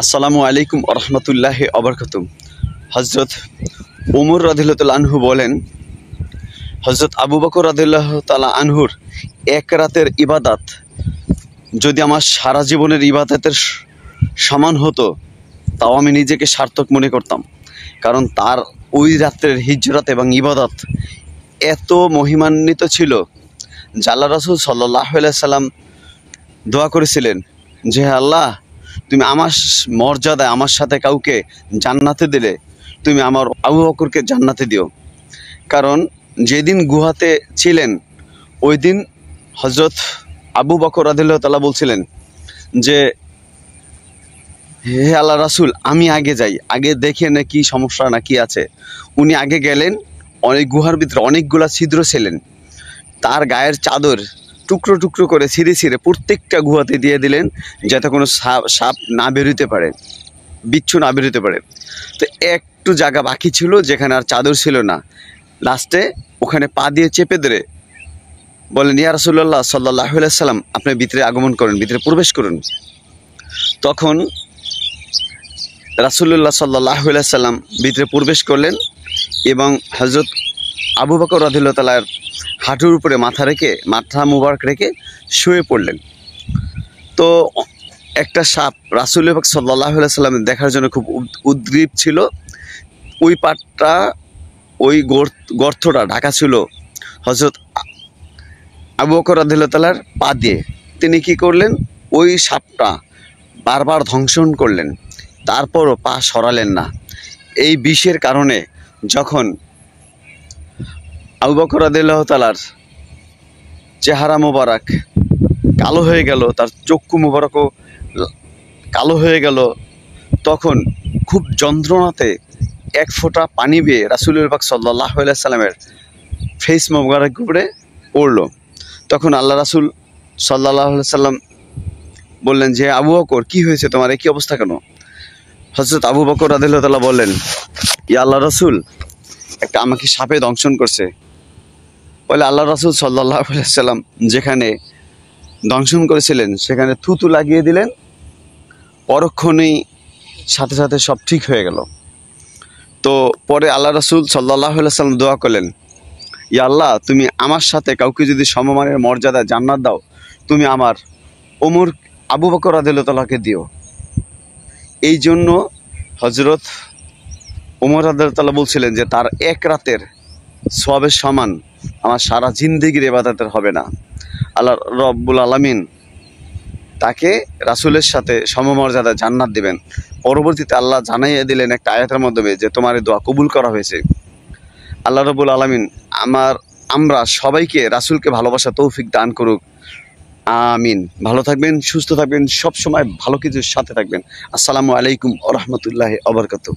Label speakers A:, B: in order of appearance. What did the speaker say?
A: আসসালামু আলাইকুম রহমতুল্লাহি অবরকাতুহ। হজরত উমর রাদিয়াল্লাহু আনহু বলেন, হজরত আবু বকর রাদিয়াল্লাহু তাআলা আনহুর এক রাতের ইবাদত যদি আমার সারা জীবনের ইবাদতের সমান হতো তাও আমি নিজেকে সার্থক মনে করতাম। কারণ তার ওই রাত্রের হিজরত এবং ইবাদত এত মহিমান্বিত ছিল যে আল্লাহ রাসূল সাল্লাল্লাহু আলাইহি সাল্লাম দোয়া করেছিলেন যে আল্লাহ, তুমি আমার মর্যাদায় আমার সাথে কাউকে জান্নাতে দিলে তুমি আমার আবু বকরকে জান্নাতে দিও। কারণ যেদিন গুহাতে ছিলেন ওই দিন হজরত আবু বকর রাদিয়াল্লাহু তাআলা বলছিলেন যে হে আল্লাহ রাসূল, আমি আগে যাই, আগে দেখে না কি সমস্যা না কি আছে। উনি আগে গেলেন, অনেক গুহার ভিতরে অনেকগুলা ছিদ্র ছিলেন, তার গায়ের চাদর টুকরো টুকরো করে ছিঁড়ে ছিঁড়ে প্রত্যেকটা গুহাতে দিয়ে দিলেন যাতে কোনো সাপ না বেরোতে পারে, বিচ্ছু না বেরোতে পারে। তো একটু জায়গা বাকি ছিল যেখানে আর চাদর ছিল না, লাস্টে ওখানে পা দিয়ে চেপে ধরে বলেন, ইয়া রাসূলুল্লাহ সাল্লাল্লাহু আলাইহি সাল্লাম, আপনি ভিতরে আগমন করুন, ভিতরে প্রবেশ করুন। তখন রাসূলুল্লাহ সাল্লাল্লাহু আলাইহি সাল্লাম ভিতরে প্রবেশ করলেন এবং হযরত আবু বকর রাদিয়াল্লাহু তাআলার হাঁটুর উপরে মাথা মুবারক রেখে শুয়ে পড়লেন। তো একটা সাপ রাসূল পাক সাল্লাল্লাহু আলাইহি সাল্লাম দেখার জন্য খুব উদ্গ্রীব ছিল। ওই পাটটা, ওই গর্তটা ঢাকা ছিল হযরত আবু বকর রাদিয়াল্লাহু তাআলার পা দিয়ে। তিনি কি করলেন, ওই সাপটা বারবার ধ্বংসন করলেন, তারপরও পা সরালেন না। এই বিষের কারণে যখন আবু বকর রাদিয়াল্লাহু তাআলার চেহারা মোবারক কালো হয়ে গেল, তার চক্ষু মোবারকও কালো হয়ে গেল, তখন খুব যন্ত্রণাতে এক ফোঁটা পানি বেয়ে রাসূল পাক সাল্লাল্লাহু আলাইহি সাল্লামের ফেস মোবারক উপরে পড়ল। তখন আল্লাহ রাসূল সাল্লাল্লাহু আলাইহি সাল্লাম বললেন যে আবু বকর, কি হয়েছে তোমার, এই অবস্থা কেন? হযরত আবু বকর রাদিয়াল্লাহু তাআলা বললেন, ইয়া আল্লাহ রাসূল, একটা আমাকে সাপে দংশন করছে। বলে আল্লাহ রাসূল সাল্লাল্লাহু আলাইহি সাল্লাম যেখানে দংশন করেছিলেন সেখানে থুতু লাগিয়ে দিলেন, পরক্ষণেই সাথে সাথে সব ঠিক হয়ে গেল। তো পরে আল্লাহ রাসূল সাল্লাল্লাহু আলাইহি সাল্লাম দোয়া করলেন, ইয়া আল্লাহ, তুমি আমার সাথে কাউকে যদি সমমানের মর্যাদা জান্নাত দাও, তুমি আমার ওমর আবু বকর রাদিয়াল্লাহু তাআলাকে দিও। এই জন্য হযরত ওমর রাদিয়াল্লাহু তাআলা বলছিলেন যে তার এক রাতের সওয়াবের সমান আমার সারা জিন্দেগির ইবাদতের হবে না। আল্লাহ রব্বুল আলামিন তাকে রাসূলের সাথে সমমর্যাদা জান্নাত দিবেন। পরবর্তীতে আল্লাহ জানাইয়ে দিলেন একটা আয়াতের মাধ্যমে যে তোমার এই দোয়া কবুল করা হয়েছে। আল্লাহ রব্বুল আলামিন আমরা সবাইকে রাসূলকে ভালোবাসা তৌফিক দান করুক, আমিন। ভালো থাকবেন, সুস্থ থাকবেন, সব সময় ভালো কিছুর সাথে থাকবেন। আসসালামু আলাইকুম ওয়া রাহমাতুল্লাহি ওয়া বারাকাতুহু।